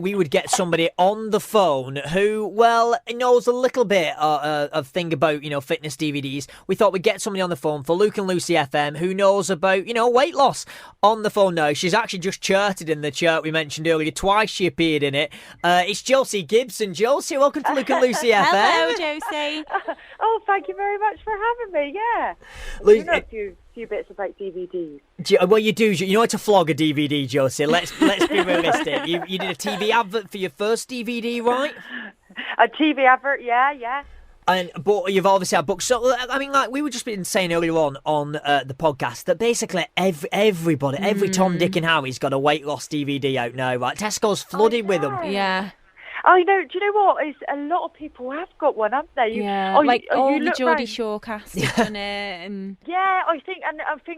we would get somebody on the phone who, well, knows a little bit of thing about, fitness DVDs. We thought we'd get somebody on the phone for Luke and Lucy FM who knows about, weight loss on the phone now. She's actually just charted in the chart we mentioned earlier. Twice she appeared in it. It's Josie Gibson. Josie, welcome to Luke and Lucy FM. Hello, Josie. Oh, thank you very much for having me. Yeah. Lucy, a few bits about DVDs. Well, you do. You know how to flog a DVD, Josie. Let's be realistic. You did a TV advert for your first DVD, right? A TV advert, yeah. But you've obviously had books. So, I mean, like we were just been saying earlier on the podcast that basically everybody, every Tom, Dick and Harry's got a weight loss DVD out now, right? Tesco's flooded with them. Yeah. I know. Do you know what? A lot of people have got one, haven't they? All the Geordie Shore cast have done it. And... Yeah, I think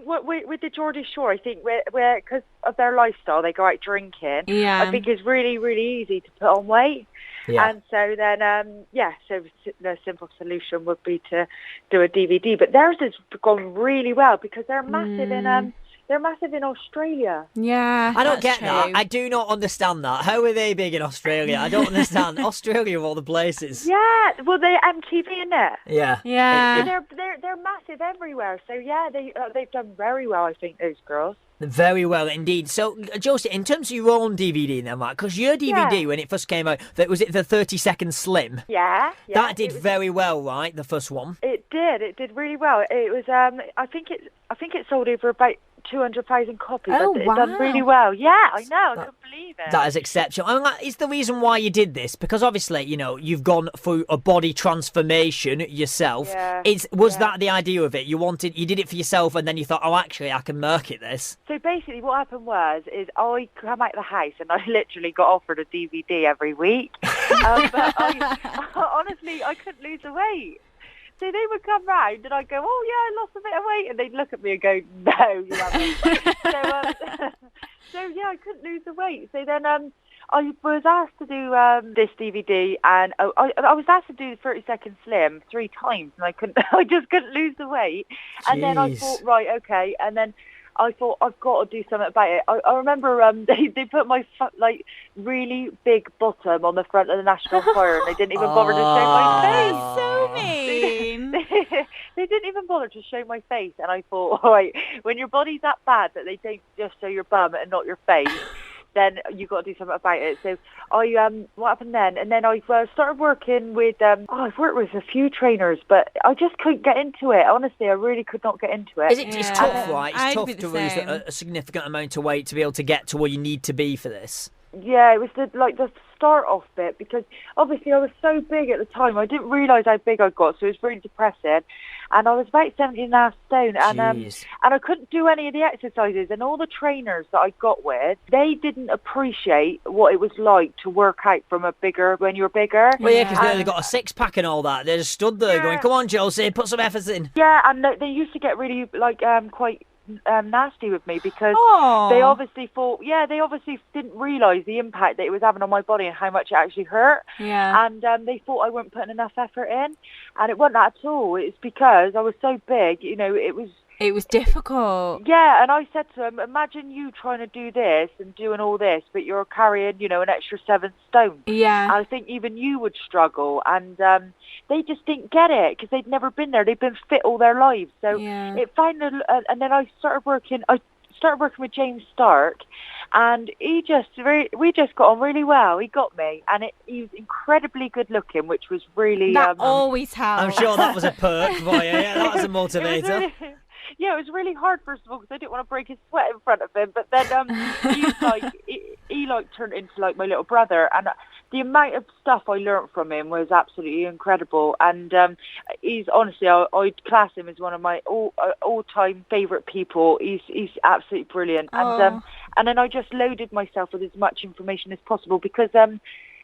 with the Geordie Shore, I think because of their lifestyle, they go out drinking. Yeah. I think it's really, really easy to put on weight. Yeah. And so then, so the simple solution would be to do a DVD. But theirs has gone really well because they're massive in they're massive in Australia. Yeah, I don't get true. that. I do not understand that. How are they big in Australia? I don't understand. Australia of all the places. Yeah, well, they MTV in it. Yeah. They're massive everywhere. So yeah, they've done very well. I think those girls. Very well indeed. So, Josie, in terms of your own DVD then, right? Because your DVD, when it first came out, was it the 30-second slim? Yeah. That did very well, right? The first one. It did. It did really well. It was. I think it sold over about 200,000 copies. Oh, It wow. done really well. Yeah, I know. I couldn't believe it. That is exceptional. I mean, that is the reason why you did this, because obviously, you've gone through a body transformation yourself. Yeah. Was that the idea of it? You did it for yourself, and then you thought, oh, actually, I can market this. So basically, what happened is I come out of the house and I literally got offered a DVD every week. But honestly, I couldn't lose the weight. So they would come round and I'd go, oh yeah, I lost a bit of weight, and they'd look at me and go, no, you haven't. So yeah, I couldn't lose the weight. So then I was asked to do this DVD, and I was asked to do the 30-second slim 3 times, and I just couldn't lose the weight. And then I thought, right, okay, and then I thought, I've got to do something about it. I remember they put my really big bottom on the front of the National Enquirer, and they didn't even bother to show my face. So mean. They didn't even bother to show my face, and I thought, all right, when your body's that bad that they don't just show your bum and not your face, then you've got to do something about it. So what happened then? And then I started working with, I've worked with a few trainers, but I just couldn't get into it. Honestly, I really could not get into it. It's tough, right? It's tough to lose same. a significant amount of weight to be able to get to where you need to be for this. Yeah, it was the start off bit, because obviously I was so big at the time. I didn't realise how big I got, so it was really depressing. And I was about 17.5 stone, and I couldn't do any of the exercises. And all the trainers that I got with, they didn't appreciate what it was like to work out when you were bigger. Well, yeah, because they got a 6-pack and all that. They just stood there going, "Come on, Josie, put some effort in." Yeah, and they used to get really quite nasty with me, because they obviously didn't realise the impact that it was having on my body and how much it actually hurt. Yeah. And they thought I wasn't putting enough effort in, and it wasn't that at all. It's because I was so big, It was difficult. Yeah, and I said to him, imagine you trying to do this and doing all this, but you're carrying, an extra 7 stone. Yeah. I think even you would struggle, and they just didn't get it because they'd never been there. They've been fit all their lives. So it finally, and then I started working with James Stark, and we just got on really well. He got me, and he was incredibly good looking, which was really... That always helps. I'm sure that was a perk for you. Yeah, that was a motivator. Yeah, it was really hard, first of all, because I didn't want to break his sweat in front of him. But then he turned into like my little brother, and the amount of stuff I learnt from him was absolutely incredible. And he's honestly, I'd class him as one of my all-time favourite people. He's absolutely brilliant. And then I just loaded myself with as much information as possible, because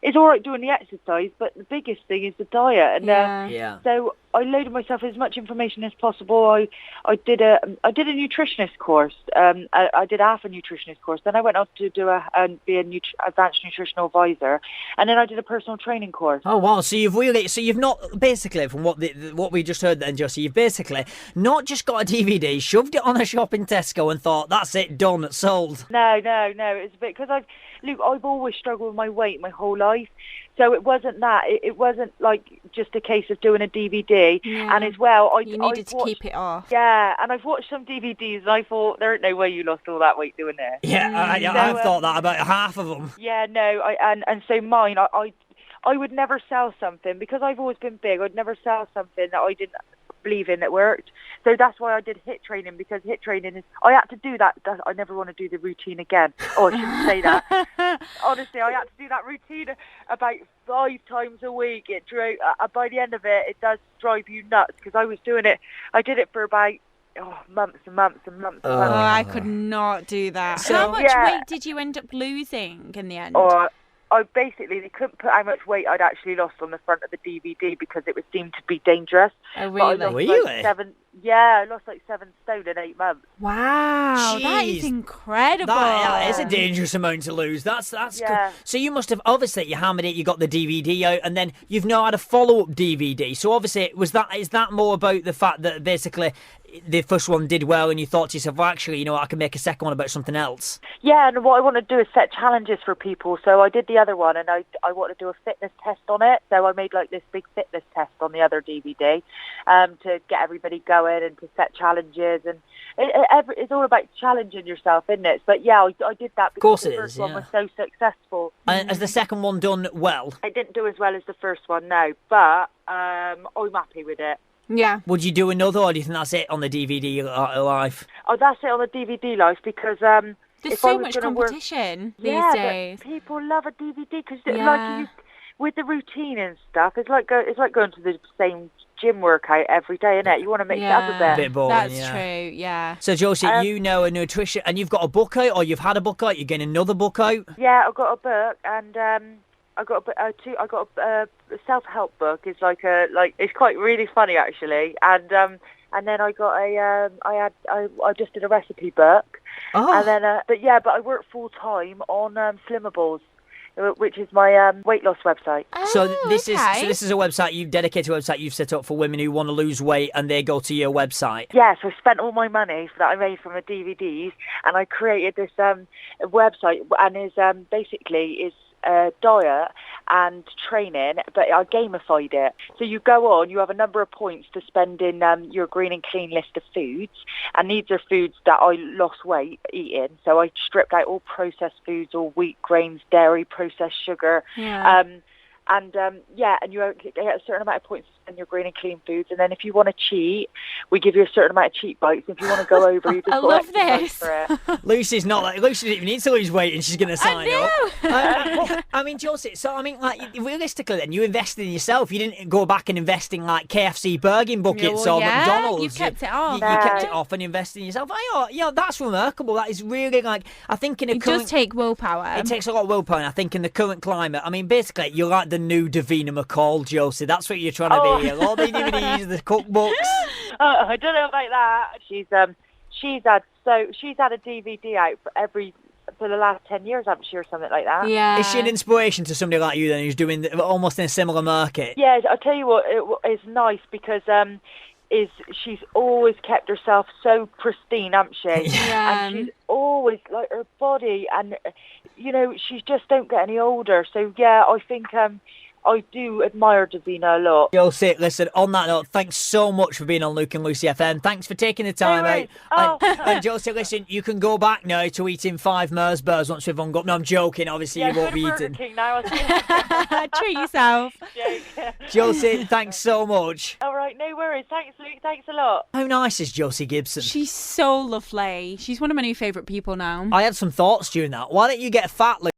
it's all right doing the exercise, but the biggest thing is the diet. And so I loaded myself as much information as possible. I did a nutritionist course. I did half a nutritionist course. Then I went off to do be a advanced nutritional advisor, and then I did a personal training course. Oh wow! So you've not basically, from what we just heard then, Josie, you've basically not just got a DVD, shoved it on a shop in Tesco, and thought that's it, done, sold. No. It's a bit because I've always struggled with my weight my whole life. So it wasn't that. It wasn't like just a case of doing a DVD. Yeah. And as well, you needed to keep it off. Yeah, and I've watched some DVDs and I thought, there ain't no way you lost all that weight doing this. Yeah, I've thought that about half of them. Yeah, no, and so mine, I would never sell something, because I've always been big, I'd never sell something that I didn't believe in that worked. So that's why I did HIIT training, because HIIT training is, I had to do that. I never want to do the routine again. Oh, I shouldn't say that. Honestly, I had to do that routine about 5 times a week. It drove, by the end of it, it does drive you nuts, because I was doing it, I did it for about months and months and months and months. Oh, I could not do that. So, how much weight did you end up losing in the end? I basically, they couldn't put how much weight I'd actually lost on the front of the DVD because it was deemed to be dangerous. Oh, really? But I lost Really? I lost like 7 stone in 8 months. Wow, that Jeez. is incredible. That is a dangerous amount to lose. That's Yeah. So you must have, obviously you hammered it, you got the DVD out, and then you've now had a follow-up DVD. So obviously, is that more about the fact that basically the first one did well and you thought to yourself, well, actually, you know what, I can make a second one about something else? Yeah, and what I want to do is set challenges for people. So I did the other one, and I want to do a fitness test on it. So I made like this big fitness test on the other DVD to get everybody going and to set challenges. And it's all about challenging yourself, isn't it? But yeah, I did that because the first one was so successful. And has the second one done well? It didn't do as well as the first one, no, but I'm happy with it. Yeah. Would you do another, or do you think that's it on the DVD life? Oh, that's it on the DVD life, because There's if so I was much gonna competition these but days. people love a DVD because Yeah. with the routine and stuff, it's like going to the same gym workout every day, innit? You want to mix it up a bit. Bit boring, That's true, yeah. So Josie, you know a nutrition, and you've got a book out, or you've had a book out, you're getting another book out? Yeah, I've got a book, and I got a self-help book. It's it's quite really funny actually, and then I got I just did a recipe book, and then but I work full time on Slimmables, which is my weight loss website. So this okay. is a website you've dedicated, a website you've set up for women who want to lose weight, and they go to your website. Yeah, so I spent all my money that I made from the DVDs, and I created this website, and is basically diet and training, but I gamified it. So you go on, you have a number of points to spend in your green and clean list of foods, and these are foods that I lost weight eating. So I stripped out all processed foods, all wheat, grains, dairy, processed sugar. Yeah. And you get a certain amount of points to spend your green and clean foods. And then if you want to cheat, we give you a certain amount of cheat bites. If you want to go over, you just I love this. For it. Lucy doesn't even need to lose weight, and she's going to sign up. I mean, Josie, so I mean, like, realistically then, you invested in yourself. You didn't go back and invest in like KFC burging buckets or McDonald's. You've kept it off. You kept it off and invested in yourself. That's remarkable. That is really, like, I think in a It does take willpower. It takes a lot of willpower, and I think in the current climate, I mean, basically, you're like the new Davina McCall, Josie. That's what you're trying to be. All the DVDs, the cookbooks. I don't know about that. She's had a DVD out for the last 10 years, haven't she, or something like that? Yeah. Is she an inspiration to somebody like you then, who's doing almost in a similar market? Yeah, I'll tell you what, it's nice because she's always kept herself so pristine, hasn't she? Yeah. And she's always, like, her body, and, she just don't get any older. So, yeah, I think I do admire Davina a lot. Josie, listen, on that note, thanks so much for being on Luke and Lucy FM. Thanks for taking the time out. And Josie, listen, you can go back now to eating 5 Mars bars once we've hung up. No, I'm joking. Obviously, you won't be eating. King now. Treat yourself. Josie, thanks so much. All right, no worries. Thanks, Luke. Thanks a lot. How nice is Josie Gibson? She's so lovely. She's one of my new favourite people now. I had some thoughts during that. Why don't you get fat, Luke?